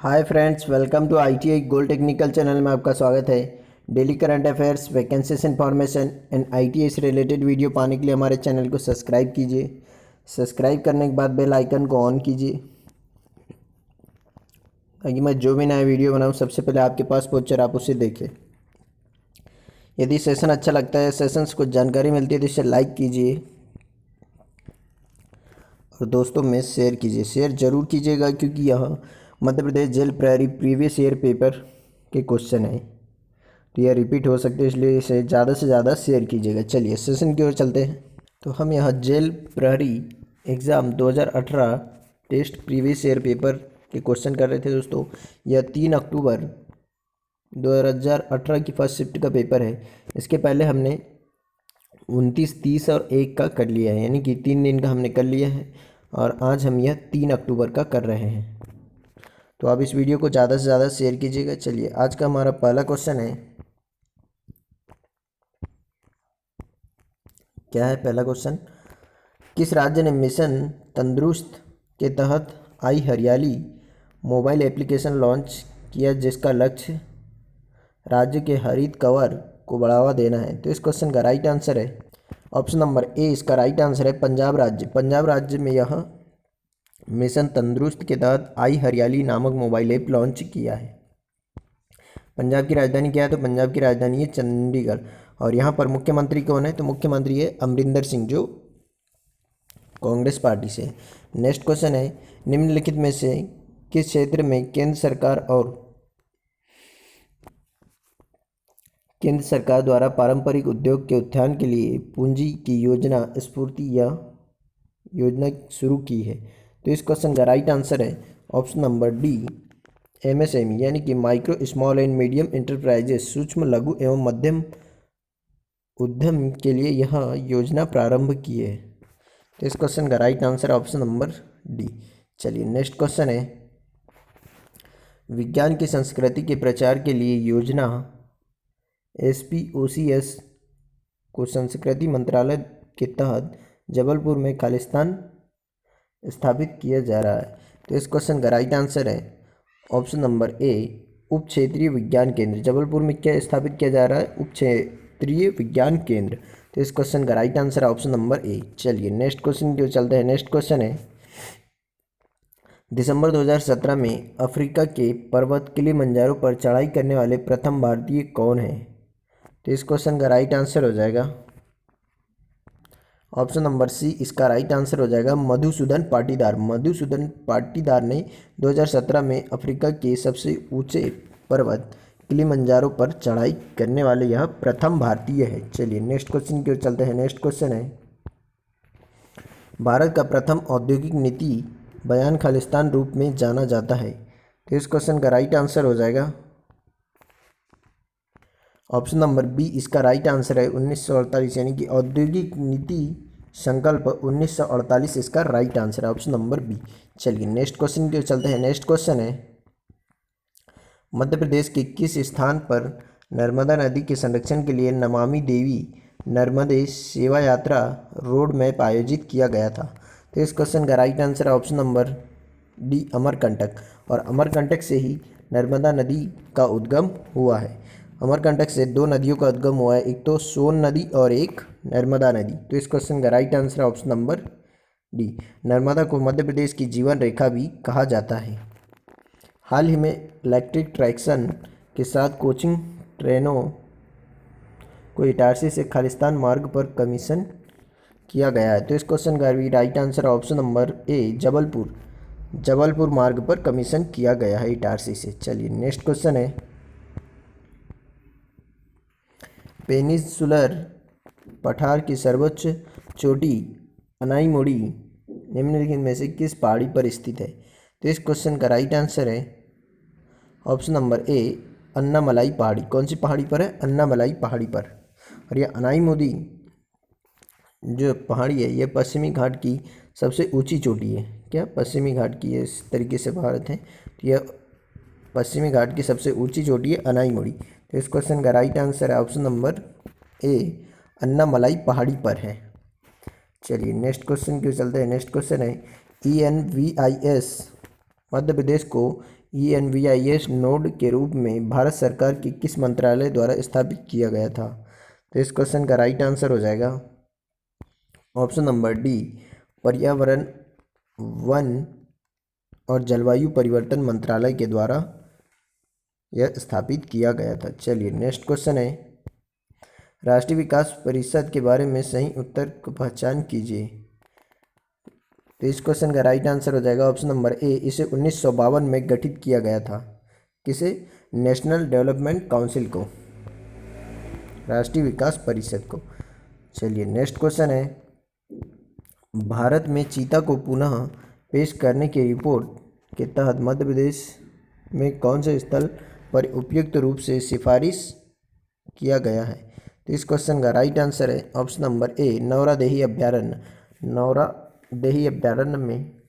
Hi friends, welcome to ITI gold technical channel में आपका स्वागत है। Daily current affairs, vacancies information and ITI से रिलेटेड वीडियो पाने के लिए हमारे चैनल को सब्सक्राइब कीजिए। सब्सक्राइब करने के बाद बेल आइकन को ऑन कीजिए ताकि मैं जो भी नया वीडियो बनाऊँ सबसे पहले आपके पास पहुँच आप उसे देखें। यदि सेशन अच्छा लगता है, सेशंस को जानकारी मिलती है तो इसे लाइक कीजिए और दोस्तों में शेयर कीजिए। शेयर ज़रूर कीजिएगा क्योंकि यह मध्य प्रदेश जेल प्रहरी प्रीवियस ईयर पेपर के क्वेश्चन है तो यह रिपीट हो सकते हैं, इसलिए इसे ज़्यादा से ज़्यादा शेयर कीजिएगा। चलिए सेशन की ओर चलते हैं। तो हम यहाँ जेल प्रहरी exam 2018 test previous year paper के क्वेश्चन कर रहे थे दोस्तों। यह 3 अक्टूबर 2018 की फर्स्ट शिफ्ट का पेपर है। इसके पहले हमने 29, 30 और 1 का कर लिया है, यानी कि 3 दिन का हमने कर लिया है और आज हम यह 3 अक्टूबर का कर रहे हैं। तो आप इस वीडियो को ज़्यादा से ज़्यादा शेयर कीजिएगा। चलिए आज का हमारा पहला क्वेश्चन है। क्या है पहला क्वेश्चन? किस राज्य ने मिशन तंदुरुस्त के तहत आई हरियाली मोबाइल एप्लीकेशन लॉन्च किया जिसका लक्ष्य राज्य के हरित कवर को बढ़ावा देना है? तो इस क्वेश्चन का राइट आंसर है ऑप्शन नंबर ए। इसका राइट आंसर है पंजाब राज्य। पंजाब राज्य में यह मिशन तंदुरुस्त के तहत आई हरियाली नामक मोबाइल ऐप लॉन्च किया है। पंजाब की राजधानी क्या है? तो पंजाब की राजधानी है चंडीगढ़। और यहाँ पर मुख्यमंत्री कौन है? तो मुख्यमंत्री है अमरिंदर सिंह, जो कांग्रेस पार्टी से है। नेक्स्ट क्वेश्चन है, निम्नलिखित में से किस क्षेत्र में केंद्र सरकार द्वारा पारंपरिक उद्योग के उत्थान के लिए पूंजी की योजना स्फूर्ति या योजना शुरू की है? तो इस क्वेश्चन का राइट आंसर है ऑप्शन नंबर डी, MSME यानी कि micro small and medium enterprises, सूक्ष्म लघु एवं मध्यम उद्यम के लिए यह योजना प्रारंभ की है। तो इस क्वेश्चन का right answer option number D. चलिए नेक्स्ट क्वेश्चन है, विज्ञान की संस्कृति के प्रचार के लिए योजना SPOCS को संस्कृति मंत्रालय के तहत जबलपुर में खालिस्तान स्थापित किया जा रहा है। तो इस क्वेश्चन का राइट आंसर है ऑप्शन नंबर ए, उप क्षेत्रीय विज्ञान केंद्र। जबलपुर में क्या स्थापित किया जा रहा है? उप क्षेत्रीय विज्ञान केंद्र। तो इस क्वेश्चन का राइट आंसर है ऑप्शन नंबर ए। चलिए नेक्स्ट क्वेश्चन जो चलते हैं। नेक्स्ट क्वेश्चन है, दिसंबर 2017 में अफ्रीका के पर्वत किलिमंजारो पर चढ़ाई करने वाले प्रथम भारतीय कौन है? तो इस क्वेश्चन का राइट आंसर हो जाएगा ऑप्शन नंबर सी। इसका राइट आंसर हो जाएगा मधुसूदन पाटीदार। मधुसूदन पाटीदार ने 2017 में अफ्रीका के सबसे ऊंचे पर्वत किलिमंजारो पर चढ़ाई करने वाले यह प्रथम भारतीय है। चलिए नेक्स्ट क्वेश्चन की ओर चलते हैं। नेक्स्ट क्वेश्चन है, भारत का प्रथम औद्योगिक नीति बयान खालिस्तान रूप में जाना जाता है? तो इस क्वेश्चन का राइट आंसर हो जाएगा ऑप्शन नंबर बी। इसका राइट आंसर है 1948, यानी कि औद्योगिक नीति संकल्प 1948 इसका राइट आंसर है ऑप्शन नंबर बी। चलिए नेक्स्ट क्वेश्चन की ओर चलते हैं। नेक्स्ट क्वेश्चन है, मध्य प्रदेश के किस स्थान पर नर्मदा नदी के संरक्षण के लिए नमामि देवी नर्मदे सेवा यात्रा रोड मैप आयोजित किया गया था? तो इस क्वेश्चन का राइट आंसर है ऑप्शन नंबर डी, अमरकंटक। और अमरकंटक से ही नर्मदा नदी का उद्गम हुआ है। अमरकंटक से 2 नदियों का उद्गम हुआ है, एक तो सोन नदी और एक नर्मदा नदी। तो इस क्वेश्चन का राइट आंसर है ऑप्शन नंबर डी। नर्मदा को मध्य प्रदेश की जीवन रेखा भी कहा जाता है। हाल ही में इलेक्ट्रिक ट्रैक्शन के साथ कोचिंग ट्रेनों को इटारसी से खालिस्तान मार्ग पर कमीशन किया गया है। तो इस क्वेश्चन का भी right answer option number A, Jabalpur मार्ग पर कमीशन किया गया है इटारसी से। चलिए नेक्स्ट क्वेश्चन है, पेनिनसुलर पठार की सर्वोच्च चोटी अनाईमुड़ी निम्नलिखित में से किस पहाड़ी पर स्थित है? तो इस क्वेश्चन का राइट आंसर है ऑप्शन नंबर ए, अन्नामलाई पहाड़ी। कौन सी पहाड़ी पर है? अन्नामलाई पहाड़ी पर। और यह अनाईमुदी जो पहाड़ी है यह पश्चिमी घाट की सबसे ऊंची चोटी है। क्या पश्चिमी घाट की इस तरीके से भारत है, तो यह पश्चिमी घाट की सबसे ऊंची चोटी है अनाईमुड़ी। तो इस क्वेश्चन का राइट आंसर है ऑप्शन नंबर ए, अन्नामलाई पहाड़ी पर है। चलिए नेक्स्ट क्वेश्चन की ओर चलते हैं। नेक्स्ट क्वेश्चन है, ENVIS मध्य प्रदेश को ENVIS नोड के रूप में भारत सरकार के किस मंत्रालय द्वारा स्थापित किया गया था? तो इस क्वेश्चन का राइट आंसर हो जाएगा ऑप्शन नंबर डी, पर्यावरण, वन और जलवायु परिवर्तन मंत्रालय के द्वारा यह स्थापित किया गया था। चलिए नेक्स्ट क्वेश्चन है, राष्ट्रीय विकास परिषद के बारे में सही उत्तर को पहचान कीजिए। तो इस क्वेश्चन का राइट आंसर हो जाएगा ऑप्शन नंबर ए, इसे 1952 में गठित किया गया था। किसे? नेशनल डेवलपमेंट काउंसिल को, राष्ट्रीय विकास परिषद को। चलिए नेक्स्ट क्वेश्चन है, भारत में चीता को पुनः पेश करने की रिपोर्ट के तहत मध्य प्रदेश में कौन से स्थल पर उपयुक्त रूप से सिफारिश किया गया है? तो इस क्वेश्चन का राइट आंसर है ऑप्शन नंबर ए, नौरादेही अभ्यारण्य। नौरादेही अभ्यारण्य में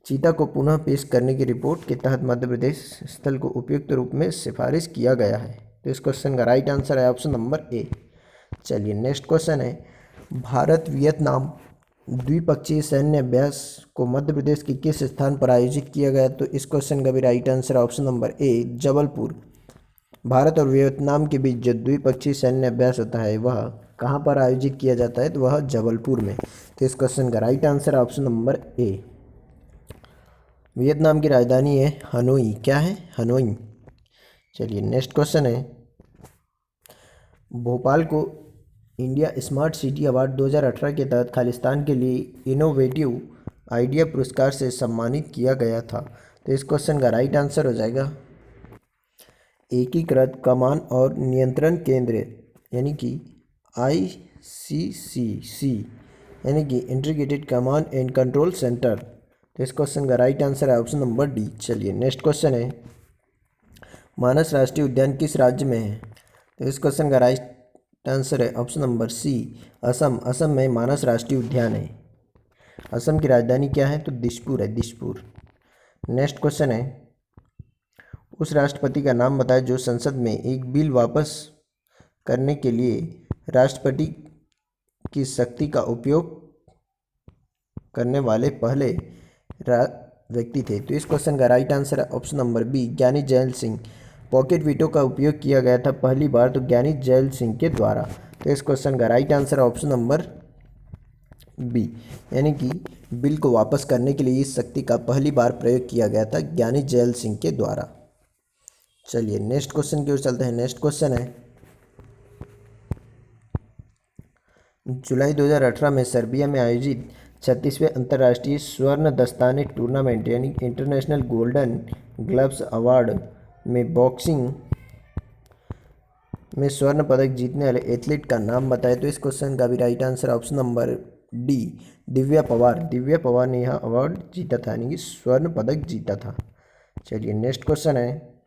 चीता को पुनः पेश करने की रिपोर्ट के तहत मध्य प्रदेश स्थल को उपयुक्त रूप में सिफारिश किया गया है। तो इस क्वेश्चन का राइट आंसर है ऑप्शन नंबर ए। चलिए नेक्स्ट क्वेश्चन है, भारत वियतनाम द्विपक्षीय सैन्य अभ्यास को मध्य प्रदेश के किस स्थान पर आयोजित किया गया? तो इस क्वेश्चन का भी राइट आंसर है option number A, Jabalpur. Bharat और वियतनाम के बीच जो द्विपक्षीय सैन्य अभ्यास होता है वह कहाँ पर आयोजित किया जाता है? तो वह जबलपुर में। तो इस क्वेश्चन का राइट आंसर है ऑप्शन नंबर ए। वियतनाम की राजधानी है हनोई। क्या है? हनोई। चलिए नेक्स्ट क्वेश्चन है, भोपाल को इंडिया स्मार्ट सिटी अवार्ड 2018 के तहत खालिस्तान के लिए इनोवेटिव आइडिया पुरस्कार से सम्मानित किया गया था। तो इस क्वेश्चन का राइट आंसर हो जाएगा एकीकृत कमान और नियंत्रण केंद्र यानी कि ICCC यानी कि integrated command and control centre. तो इस क्वेश्चन का राइट आंसर है ऑप्शन नंबर डी। चलिए नेक्स्ट क्वेश्चन है, मानस राष्ट्रीय उद्यान किस राज्य में है? तो इस क्वेश्चन का राइट आंसर है option number C, Assam. Assam में मानस राष्ट्रीय उद्यान है। असम की राजधानी क्या है? तो दिसपुर है, दिसपुर। नेक्स्ट क्वेश्चन है, उस राष्ट्रपति का नाम बताएं जो संसद में एक बिल वापस करने के लिए राष्ट्रपति की शक्ति का उपयोग करने वाले पहले व्यक्ति थे। तो इस क्वेश्चन का राइट आंसर है ऑप्शन नंबर बी, ज्ञानी जैल सिंह। पॉकेट वीटो का उपयोग किया गया था पहली बार तो ज्ञानी जैल सिंह के द्वारा। तो इस क्वेश्चन का राइट आंसर है ऑप्शन नंबर बी, यानी कि बिल को वापस करने के लिए इस शक्ति का पहली बार प्रयोग किया गया था ज्ञानी जैल सिंह के द्वारा। चलिए नेक्स्ट क्वेश्चन की ओर चलते हैं। नेक्स्ट क्वेश्चन है, जुलाई 2018 में सर्बिया में आयोजित 36वें अंतर्राष्ट्रीय स्वर्ण दस्ताने टूर्नामेंट यानी इंटरनेशनल गोल्डन ग्लव्स अवार्ड में बॉक्सिंग में स्वर्ण पदक जीतने वाले एथलीट का नाम बताए। तो इस क्वेश्चन का भी right answer option number D, Divya Pawar. Divya Pawar ने यह अवार्ड जीता था यानी कि स्वर्ण पदक जीता था। चलिए नेक्स्ट क्वेश्चन है,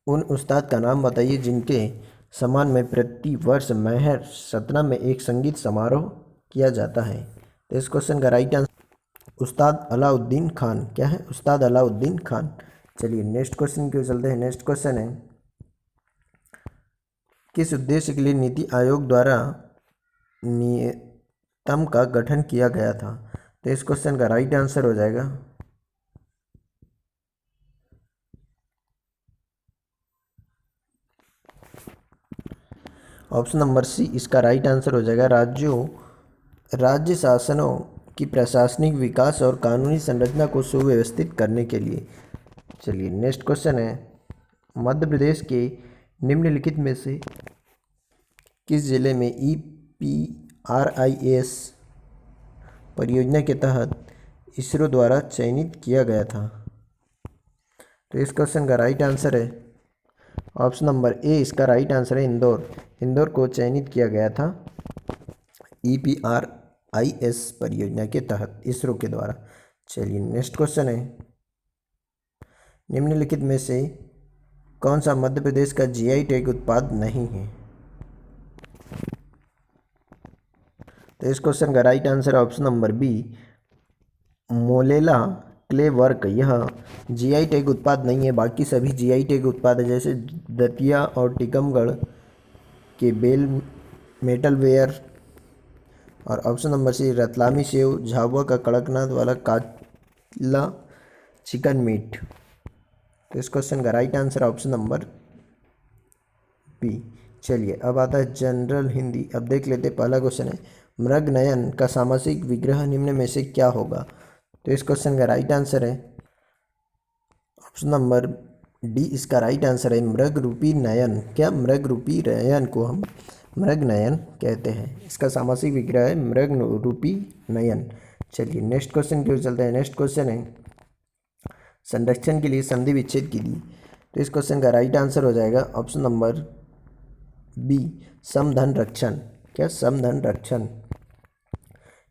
उन उस्ताद का नाम बताइए जिनके सम्मान में प्रति वर्ष महर सतना में एक संगीत समारोह किया जाता है। तो इस क्वेश्चन का राइट आंसर उस्ताद अलाउद्दीन खान। क्या है? उस्ताद अलाउद्दीन खान। चलिए नेक्स्ट क्वेश्चन की ओर चलते हैं। नेक्स्ट क्वेश्चन है, किस उद्देश्य के लिए नीति आयोग द्वारा नियतम का गठन किया गया था? तो इस क्वेश्चन का राइट आंसर हो जाएगा ऑप्शन नंबर सी, इसका राइट आंसर हो जाएगा राज्य शासनों की प्रशासनिक विकास और कानूनी संरचना को सुव्यवस्थित करने के लिए। चलिए नेक्स्ट क्वेश्चन है, मध्य प्रदेश के निम्नलिखित में से किस जिले में EPRIS परियोजना के तहत इसरो द्वारा चयनित किया गया था? तो इस क्वेश्चन का राइट आंसर है ऑप्शन नंबर ए, इसका राइट आंसर है इंदौर। इंदौर को चयनित किया गया था EPRIS परियोजना के तहत इसरो के द्वारा। चलिए नेक्स्ट क्वेश्चन है, निम्नलिखित में से कौन सा मध्य प्रदेश का GI टैग उत्पाद नहीं है? तो इस क्वेश्चन का right answer option number B, Molela clay work. यह GI टैग उत्पाद नहीं है, बाकी सभी GI टैग उत्पाद है जैसे दतिया और टीकमगढ़ के बेल मेटल वेयर। और option number C, Ratlami sev, Jhabua का कड़कनाथ वाला काला चिकन मीट। तो इस क्वेश्चन का right answer option number B. चलिए अब आता है जनरल हिंदी। अब देख लेते पहला क्वेश्चन है, मृगनयन का सामासिक विग्रह निम्न में से क्या होगा। तो इस क्वेश्चन का राइट आंसर है ऑप्शन नंबर डी। इसका राइट आंसर है मृग रूपी नयन। क्या मृग रूपी नयन को हम मृग नयन कहते हैं। इसका सामासिक विग्रह है मृग रूपी नयन। चलिए नेक्स्ट क्वेश्चन की ओर चलते हैं। नेक्स्ट क्वेश्चन है, संरक्षण के लिए संधि विच्छेद कीजिए। तो इस क्वेश्चन का राइट आंसर हो जाएगा ऑप्शन नंबर बी, समधन रक्षण। क्या समधन रक्षण।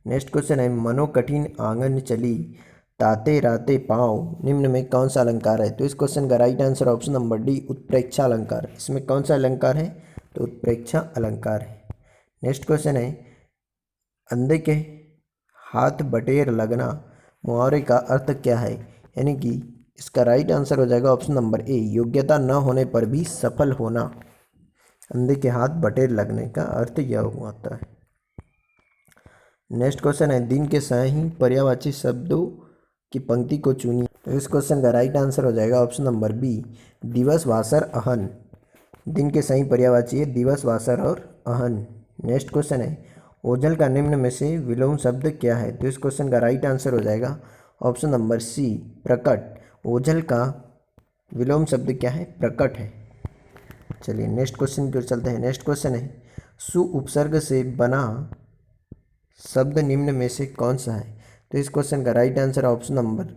नेक्स्ट क्वेश्चन है, मनो कठिन आंगन चली ताते राते पाँव निम्न में कौन सा अलंकार है। तो इस क्वेश्चन का right answer option number D, उत्प्रेक्षा अलंकार। इसमें कौन सा अलंकार है, तो उत्प्रेक्षा अलंकार है। नेक्स्ट क्वेश्चन है, अंधे के हाथ बटेर लगना मुहावरे का अर्थ क्या है। यानी कि इसका राइट आंसर हो जाएगा ऑप्शन नंबर ए, योग्यता न होने पर भी सफल होना। अंधे के हाथ बटेर लगने का अर्थ यह होता है। नेक्स्ट क्वेश्चन है, दिन के सही पर्यायवाची शब्दों की पंक्ति को चुनिए। तो इस क्वेश्चन का राइट आंसर हो जाएगा ऑप्शन नंबर बी, दिवस वासर अहन। दिन के सही पर्यायवाची है दिवस वासर और अहन। नेक्स्ट क्वेश्चन है, ओझल का निम्न में से विलोम शब्द क्या है। तो इस क्वेश्चन का राइट आंसर हो जाएगा ऑप्शन नंबर सी, प्रकट। ओझल का विलोम शब्द क्या है, प्रकट है। चलिए नेक्स्ट क्वेश्चन की ओर चलते हैं। नेक्स्ट क्वेश्चन है, सु उपसर्ग से बना शब्द निम्न में से कौन सा है। तो इस क्वेश्चन का right answer option number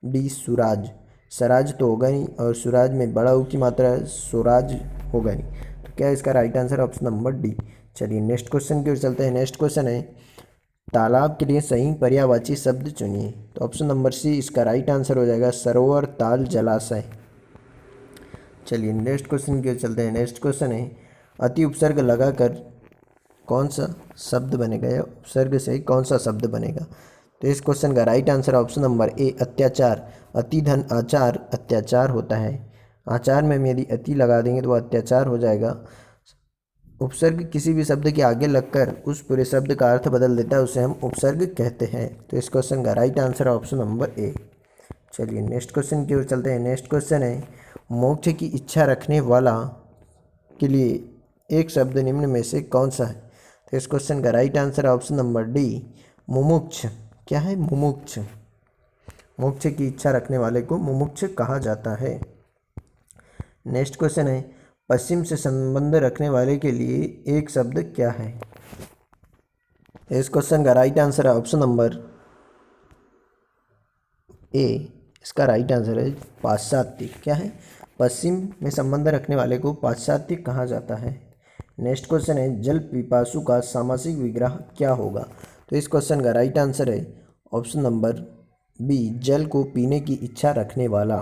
D, सुराज। स्वराज तो होगा नहीं और सुराज में बड़ा ऊ की मात्रा स्वराज होगा नहीं। तो क्या इसका right answer option number D. चलिए नेक्स्ट क्वेश्चन की ओर चलते हैं। नेक्स्ट क्वेश्चन है, तालाब के लिए सही पर्यायवाची शब्द चुनिए। तो ऑप्शन नंबर सी इसका राइट आंसर हो जाएगा सरोवर, ताल, जलाशय। चलिए नेक्स्ट क्वेश्चन की ओर चलते हैं। नेक्स्ट क्वेश्चन है, अति उपसर्ग लगाकर कौन सा शब्द बनेगा या उपसर्ग से कौन सा शब्द बनेगा। तो इस क्वेश्चन का right answer option number A, अत्याचार। अति धन आचार अत्याचार होता है। आचार में हम यदि अति लगा देंगे तो वह अत्याचार हो जाएगा। उपसर्ग किसी भी शब्द के आगे लगकर उस पूरे शब्द का अर्थ बदल देता है, उसे हम उपसर्ग कहते हैं। तो इस क्वेश्चन का right answer option number A. चलिए नेक्स्ट क्वेश्चन की ओर चलते हैं। नेक्स्ट क्वेश्चन है, मोक्ष की इच्छा रखने वाला के लिए एक शब्द निम्न में से कौन सा है। तो इस क्वेश्चन का right answer option number D, मुमुक्ष। क्या है, मुमुक्ष। मोक्ष की इच्छा रखने वाले को मुमुक्ष कहा जाता है। नेक्स्ट क्वेश्चन है, पश्चिम से संबंध रखने वाले के लिए एक शब्द क्या है। इस क्वेश्चन का राइट आंसर है ऑप्शन नंबर ए। इसका राइट आंसर है पाश्चात्य। क्या है, पश्चिम में संबंध रखने वाले को पाश्चात्य कहा जाता है। नेक्स्ट क्वेश्चन है, जल पिपासु का सामासिक विग्रह क्या होगा। तो इस क्वेश्चन का राइट आंसर है ऑप्शन नंबर बी, जल को पीने की इच्छा रखने वाला।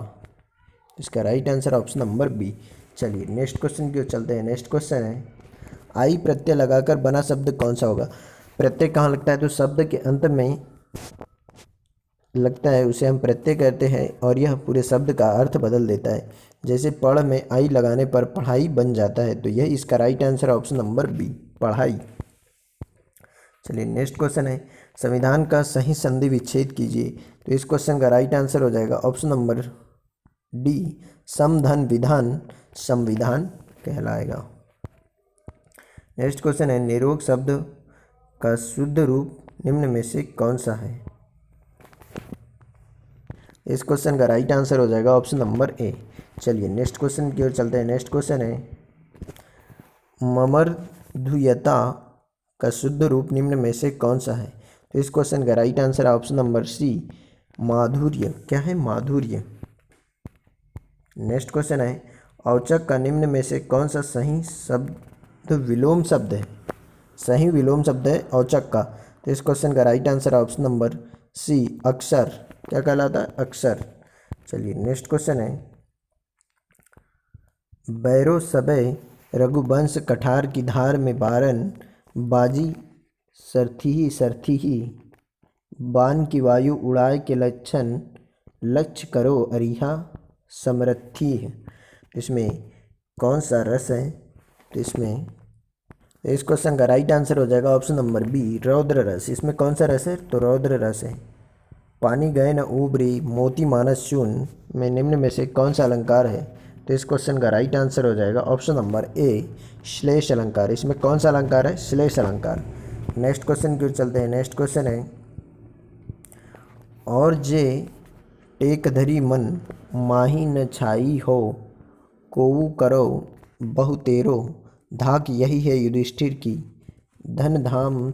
इसका right answer option number B. चलिए नेक्स्ट क्वेश्चन की ओर चलते हैं। नेक्स्ट क्वेश्चन है, आई प्रत्यय लगाकर बना शब्द कौन सा होगा। प्रत्यय कहाँ लगता है, तो शब्द के अंत में लगता है, उसे हम प्रत्यय कहते हैं और यह पूरे शब्द का अर्थ बदल देता है। जैसे पढ़ में आई लगाने पर पढ़ाई बन जाता है। तो यह इसका right answer option number B, पढ़ाई। चलिए नेक्स्ट क्वेश्चन है, संविधान का सही संधि विच्छेद कीजिए। तो इस क्वेश्चन का राइट आंसर हो जाएगा ऑप्शन नंबर डी, समधन विधान संविधान कहलाएगा। नेक्स्ट क्वेश्चन है, निरोग शब्द का शुद्ध रूप निम्न में से कौन सा है। इस क्वेश्चन का राइट आंसर हो जाएगा ऑप्शन नंबर ए। चलिए नेक्स्ट क्वेश्चन की ओर चलते हैं। नेक्स्ट क्वेश्चन है, ममर्धुयता का शुद्ध रूप निम्न में से कौन सा है। तो इस क्वेश्चन का राइट आंसर है ऑप्शन नंबर सी, माधुर्य। क्या है, माधुर्य। नेक्स्ट क्वेश्चन है, औचक का निम्न में से कौन सा सही शब्द विलोम शब्द है। सही विलोम शब्द है औचक का। तो इस क्वेश्चन का राइट आंसर है ऑप्शन नंबर सी, अक्षर। क्या कहलाता है, अक्षर। चलिए नेक्स्ट क्वेश्चन है, बैरो सबे रघुवंश कठार की धार में बारन बाजी सरथी ही बान की वायु उड़ाए के लक्षण लक्ष्य करो अरिहा समरथी है। इसमें कौन सा रस है। तो इसमें इस क्वेश्चन का राइट आंसर हो जाएगा ऑप्शन नंबर बी, रौद्र रस। इसमें कौन सा रस है, तो रौद्र रस है। पानी गए न उबरी मोती मानस चून में निम्न में से कौन सा अलंकार है? तो इस क्वेश्चन का राइट आंसर हो जाएगा ऑप्शन नंबर ए, श्लेष अलंकार। इसमें कौन सा अलंकार है? श्लेष अलंकार। नेक्स्ट क्वेश्चन की ओर चलते हैं। नेक्स्ट क्वेश्चन है, और जे टेक धरी मन माही न छाई हो, कोऊ करो बहु तेरो, धाक यही है युधिष्ठिर की, धन धाम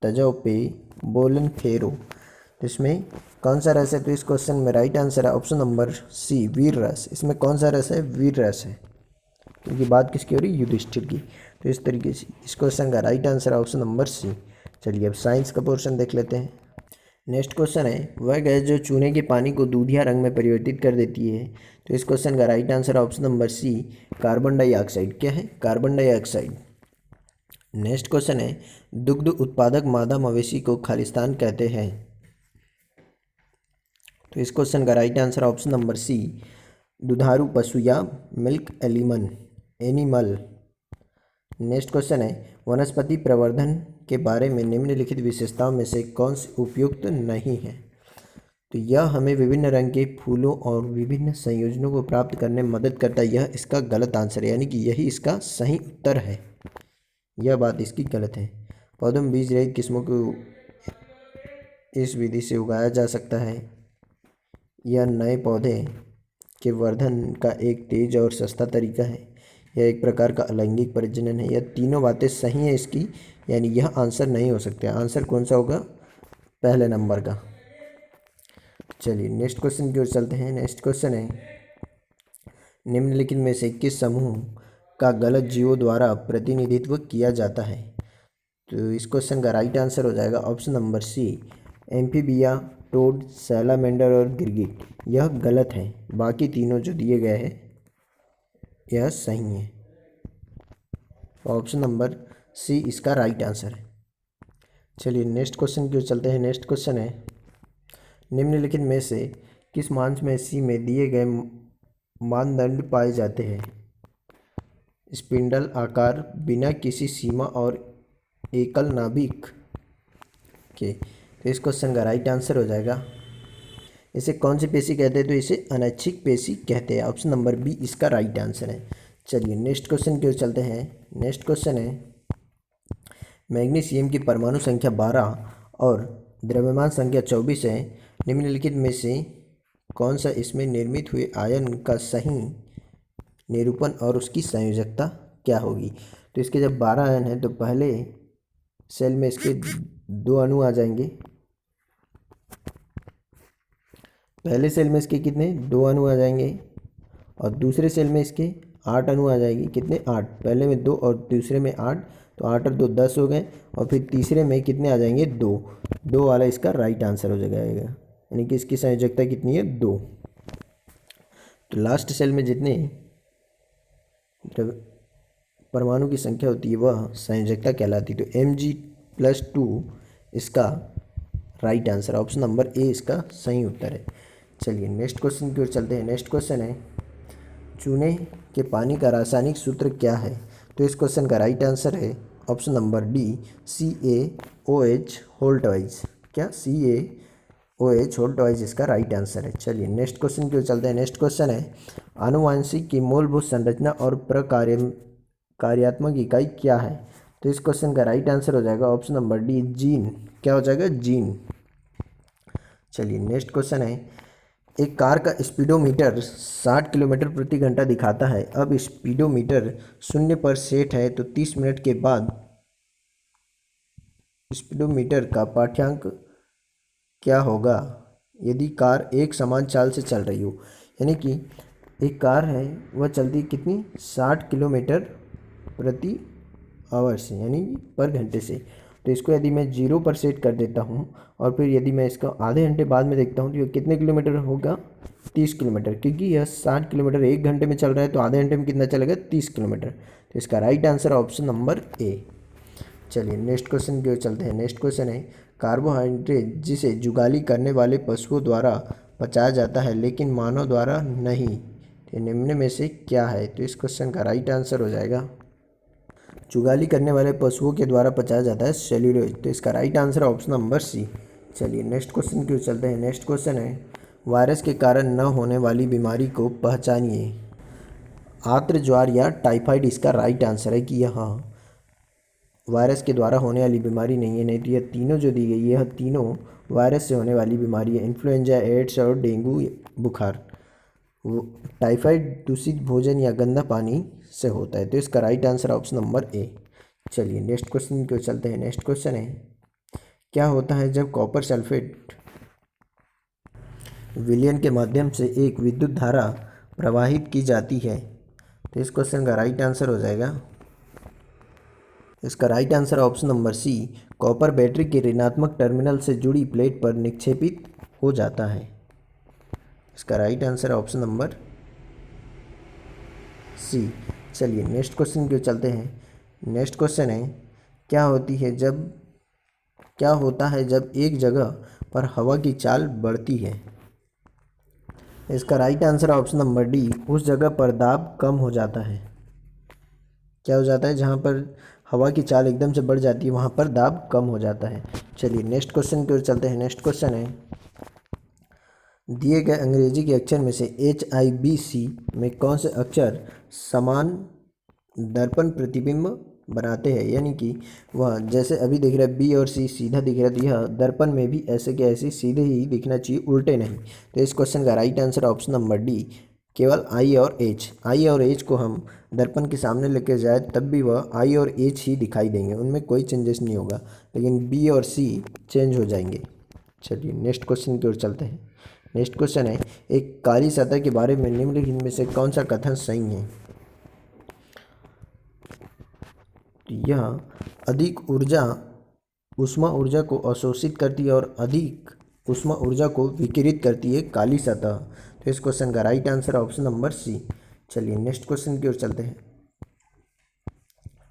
तजो पे बोलन फेरो। तो इसमें कौन सा रस है? तो इस क्वेश्चन में राइट आंसर है ऑप्शन नंबर सी, वीर रस। इसमें कौन सा रस है? वीर रस है, क्योंकि बात किसकी हो रही? युधिष्ठिर की। तो इस तरीके से इस क्वेश्चन का राइट आंसर है ऑप्शन नंबर सी। चलिए अब साइंस का पोर्शन देख लेते हैं। नेक्स्ट क्वेश्चन है, वह गैस जो चूने के पानी को दूधिया रंग में परिवर्तित कर देती है। तो इस क्वेश्चन का राइट आंसर है option number C, carbon dioxide. क्या है? Carbon dioxide. नेक्स्ट क्वेश्चन है, दुग्ध उत्पादक मादा मवेशी को खालिस्तान कहते हैं। तो इस क्वेश्चन का राइट आंसर है ऑप्शन नंबर सी, दुधारू पशु या मिल्क एनिमल। नेक्स्ट क्वेश्चन है, वनस्पति प्रवर्धन के बारे में निम्नलिखित विशेषताओं में से कौन सी उपयुक्त नहीं है? तो यह हमें विभिन्न रंग के फूलों और विभिन्न संयोजनों को प्राप्त करने में मदद करता है। यह इसका गलत आंसर है, यानी कि यही इसका सही उत्तर है। यह बात इसकी गलत है। पौधों में बीज रहित किस्मों को इस विधि से उगाया जा सकता है। यह नए पौधे के वर्धन का एक तेज और सस्ता तरीका है। यह एक प्रकार का अलैंगिक प्रजनन है। यह तीनों बातें सही हैं इसकी, यानी यह आंसर नहीं हो सकता। आंसर कौन सा होगा? पहले नंबर का। चलिए नेक्स्ट क्वेश्चन की ओर चलते हैं। नेक्स्ट क्वेश्चन है, निम्नलिखित में से किस समूह का गलत जीवों द्वारा प्रतिनिधित्व किया जाता है? तो इस क्वेश्चन का राइट आंसर हो जाएगा option number C, amphibia, toad, salamander और गिरगिट। यह गलत है, बाकी तीनों जो दिए गए हैं यह सही है। ऑप्शन नंबर सी इसका राइट आंसर है। चलिए नेक्स्ट क्वेश्चन की ओर चलते हैं। नेक्स्ट क्वेश्चन है, निम्नलिखित में से किस मांसपेशी में दिए गए मानदंड पाए जाते हैं? स्पिंडल आकार, बिना किसी सीमा और एकल नाभिक के। तो इस क्वेश्चन का राइट आंसर हो जाएगा, इसे कौन सी पेशी कहते हैं? तो इसे अनैच्छिक पेशी कहते हैं। ऑप्शन नंबर बी इसका राइट आंसर है। चलिए नेक्स्ट क्वेश्चन की ओर चलते हैं। नेक्स्ट क्वेश्चन है, मैग्नीशियम की परमाणु संख्या 12 और द्रव्यमान संख्या 24 है। निम्नलिखित में से कौन सा इसमें निर्मित हुए आयन का सही निरूपण और उसकी संयोजकता क्या होगी? तो इसके जब 12 आयन हैं तो पहले सेल में इसके 2 अणु आ जाएंगे। पहले सेल में इसके कितने? 2 अणु आ जाएंगे। और दूसरे सेल में इसके 8 अणु आ जाएंगे। कितने? 8। पहले में 2 और दूसरे में 8, तो 8 और 2 10 हो गए। और फिर तीसरे में कितने आ जाएंगे? 2 वाला इसका राइट आंसर हो जाएगा, यानी कि इसकी संयोजकता कितनी है? 2। तो लास्ट सेल में जितने परमाणु की संख्या होती है वह संयोजकता कहलाती है। तो Mg+2 इसका right answer, option number A इसका सही उत्तर है। चलिए नेक्स्ट क्वेश्चन की ओर चलते हैं। नेक्स्ट क्वेश्चन है, चूने के पानी का रासायनिक सूत्र क्या है? तो इस क्वेश्चन का राइट आंसर है option number D, CaOH whole twice. क्या? CaOH होल ट्वाइस इसका राइट आंसर है। चलिए नेक्स्ट क्वेश्चन की ओर चलते हैं। नेक्स्ट क्वेश्चन है, आनुवंशिक की मूलभूत संरचना और प्रकार्यात्मक इकाई क्या है? तो इस क्वेश्चन का राइट आंसर हो जाएगा ऑप्शन नंबर डी, जीन। क्या हो जाएगा? जीन। चलिए नेक्स्ट क्वेश्चन है, एक कार का स्पीडोमीटर 60 किलोमीटर प्रति घंटा दिखाता है। अब स्पीडोमीटर 0 पर सेट है तो 30 मिनट के बाद स्पीडोमीटर का पाठ्यांक क्या होगा यदि कार एक समान चाल से चल रही हो? यानी कि एक कार है वह चलती कितनी? 60 किलोमीटर प्रति आवर से, यानी पर घंटे से। तो इसको यदि मैं 0 पर सेट कर देता हूँ और फिर यदि मैं इसका आधे घंटे बाद में देखता हूँ तो ये कितने किलोमीटर होगा? 30 किलोमीटर। क्योंकि यह 60 किलोमीटर 1 घंटे में चल रहा है तो आधे घंटे में कितना चलेगा? 30 किलोमीटर। तो इसका right answer option number A. चलिए नेक्स्ट क्वेश्चन की ओर चलते हैं। नेक्स्ट क्वेश्चन है, कार्बोहाइड्रेट जिसे जुगाली करने वाले पशुओं द्वारा पचाया जाता है लेकिन मानव द्वारा नहीं, तो निम्न में से क्या है? तो इस क्वेश्चन का राइट आंसर हो जाएगा, जुगाली करने वाले पशुओं के द्वारा पचाया जाता है सेल्यूलोज। तो इसका right answer option number C, चलिए नेक्स्ट क्वेश्चन की ओर चलते हैं। नेक्स्ट क्वेश्चन है वायरस के कारण न होने वाली बीमारी को पहचानिए। आर्द्र ज्वार या टाइफाइड इसका राइट आंसर है कि यहाँ वायरस के द्वारा होने वाली बीमारी नहीं है। नहीं तो यह तीनों जो दी गई है यह तीनों वायरस से होने वाली बीमारी है। इन्फ्लुएंजा, एड्स और डेंगू बुखार। वो टाइफाइड दूषित भोजन या गंदा पानी से होता है। तो इसका right answer option number A. चलिए नेक्स्ट क्वेश्चन की ओर चलते हैं। नेक्स्ट क्वेश्चन है क्या होता है जब कॉपर सल्फेट विलयन के माध्यम से एक विद्युत धारा प्रवाहित की जाती है। तो इस क्वेश्चन का राइट आंसर हो जाएगा, इसका right answer option number C. Copper battery के ऋणात्मक टर्मिनल से जुड़ी प्लेट पर निक्षेपित हो जाता है। इसका right answer option number C. चलिए नेक्स्ट क्वेश्चन की ओर चलते हैं। नेक्स्ट क्वेश्चन है क्या होता है जब एक जगह पर हवा की चाल बढ़ती है। इसका right answer option number D. उस जगह पर दाब कम हो जाता है। क्या हो जाता है, जहाँ पर हवा की चाल एकदम से बढ़ जाती है वहाँ पर दाब कम हो जाता है। चलिए नेक्स्ट क्वेश्चन की ओर चलते हैं। नेक्स्ट क्वेश्चन है दिए गए अंग्रेजी के अक्षर में से HIBC में कौन से अक्षर समान दर्पण प्रतिबिंब बनाते हैं। यानी कि वह जैसे अभी दिख रहा है B और C सीधा दिख रहा है, तो यह दर्पण में भी ऐसे के ऐसे सीधे ही दिखना चाहिए, उल्टे नहीं। तो इस क्वेश्चन का right answer option number D. केवल I और H को हम दर्पण के सामने लेकर जाए तब भी वह I और H ही दिखाई देंगे, उनमें कोई चेंजेस नहीं होगा, लेकिन B और C चेंज हो जाएंगे। चलिए नेक्स्ट क्वेश्चन की ओर चलते हैं। नेक्स्ट क्वेश्चन है एक काली सतह के बारे में निम्नलिखित में से कौन सा कथन सही है। यह अधिक ऊष्मा ऊर्जा को अवशोषित करती है और अधिक ऊष्मा ऊर्जा को विकिरित करती है काली सतह। तो इस क्वेश्चन का right answer option number C. चलिए नेक्स्ट क्वेश्चन की ओर चलते हैं।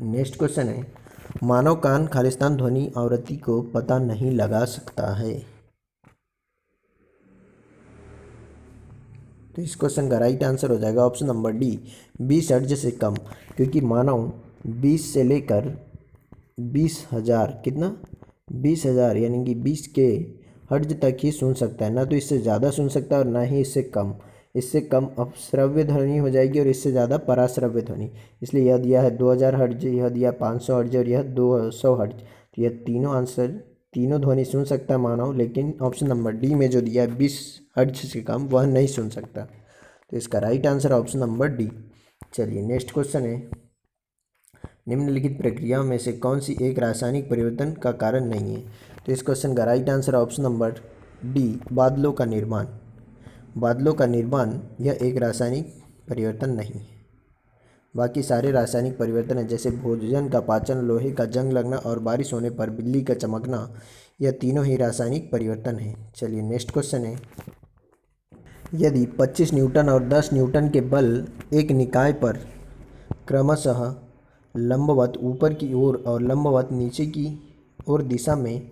नेक्स्ट क्वेश्चन है मानव कान खालिस्तान ध्वनि आवृत्ति को पता नहीं लगा सकता है। तो इस क्वेश्चन का राइट आंसर हो जाएगा ऑप्शन नंबर डी 20 हर्ट्ज से कम, क्योंकि मानव 20 से लेकर 20,000 कितना 20,000 यानी कि 20 के हर्ट्ज तक ही सुन सकता है, ना तो इससे ज़्यादा सुन सकता है और ना ही इससे कम। इससे कम अपश्रव्य ध्वनि हो जाएगी और इससे ज़्यादा पराश्रव्य ध्वनि। इसलिए यह दिया है 2000 हर्ट्ज, यह दिया 500 हर्ट्ज और यह 200 हर्ट्ज। तो यह तीनों आंसर तीनों ध्वनि सुन सकता है मानव, लेकिन ऑप्शन नंबर डी में जो दिया है 20 हर्ट्ज से कम वह नहीं सुन सकता। तो इसका right answer option number D. चलिए नेक्स्ट क्वेश्चन है निम्नलिखित प्रक्रियाओं में से कौन सी एक रासायनिक परिवर्तन का कारण नहीं है। तो इस क्वेश्चन का right answer option number D बादलों का निर्माण। बादलों का निर्माण यह एक रासायनिक परिवर्तन नहीं है। बाकी सारे रासायनिक परिवर्तन हैं, जैसे भोजन का पाचन, लोहे का जंग लगना और बारिश होने पर बिजली का चमकना, यह तीनों ही रासायनिक परिवर्तन हैं। चलिए नेक्स्ट क्वेश्चन है यदि 25 न्यूटन और 10 न्यूटन के बल एक निकाय पर क्रमशः लंबवत ऊपर की ओर और लंबवत नीचे की ओर दिशा में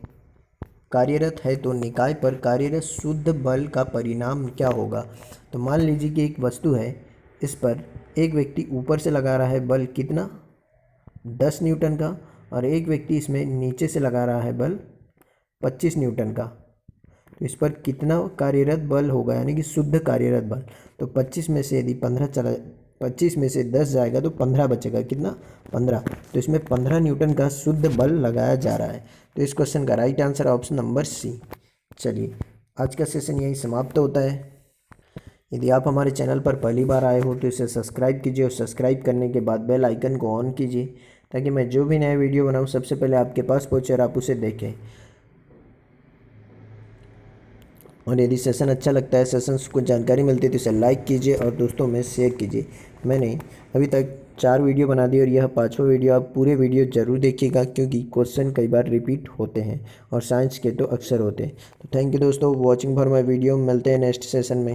कार्यरत है तो निकाय पर कार्यरत शुद्ध बल का परिणाम क्या होगा। तो मान लीजिए कि एक वस्तु है, इस पर एक व्यक्ति ऊपर से लगा रहा है बल कितना 10 न्यूटन का, और एक व्यक्ति इसमें नीचे से लगा रहा है बल 25 न्यूटन का। तो इस पर कितना कार्यरत बल होगा, यानी कि शुद्ध कार्यरत बल। तो 25 में से यदि 25 में से 10 जाएगा तो 15 बचेगा, कितना 15। तो इसमें 15 न्यूटन का शुद्ध बल लगाया जा रहा है। तो इस क्वेश्चन का right answer option number C. चलिए आज का सेशन यही समाप्त होता है। यदि आप हमारे चैनल पर पहली बार आए हो तो इसे सब्सक्राइब कीजिए और सब्सक्राइब करने के बाद बेल आइकन को ऑन कीजिए, ताकि मैं जो भी नया वीडियो बनाऊँ सबसे पहले आपके पास पहुँचे और आप उसे देखें। और यदि सेशन अच्छा लगता है, सेशन से कुछ जानकारी मिलती है तो इसे लाइक कीजिए और दोस्तों में शेयर कीजिए। मैंने अभी तक 4 वीडियो बना दी और यह 5वां वीडियो। आप पूरे वीडियो ज़रूर देखिएगा, क्योंकि क्वेश्चन कई बार रिपीट होते हैं और साइंस के तो अक्सर होते हैं। तो थैंक यू दोस्तों वॉचिंग फॉर माय वीडियो। मिलते हैं नेक्स्ट सेशन में।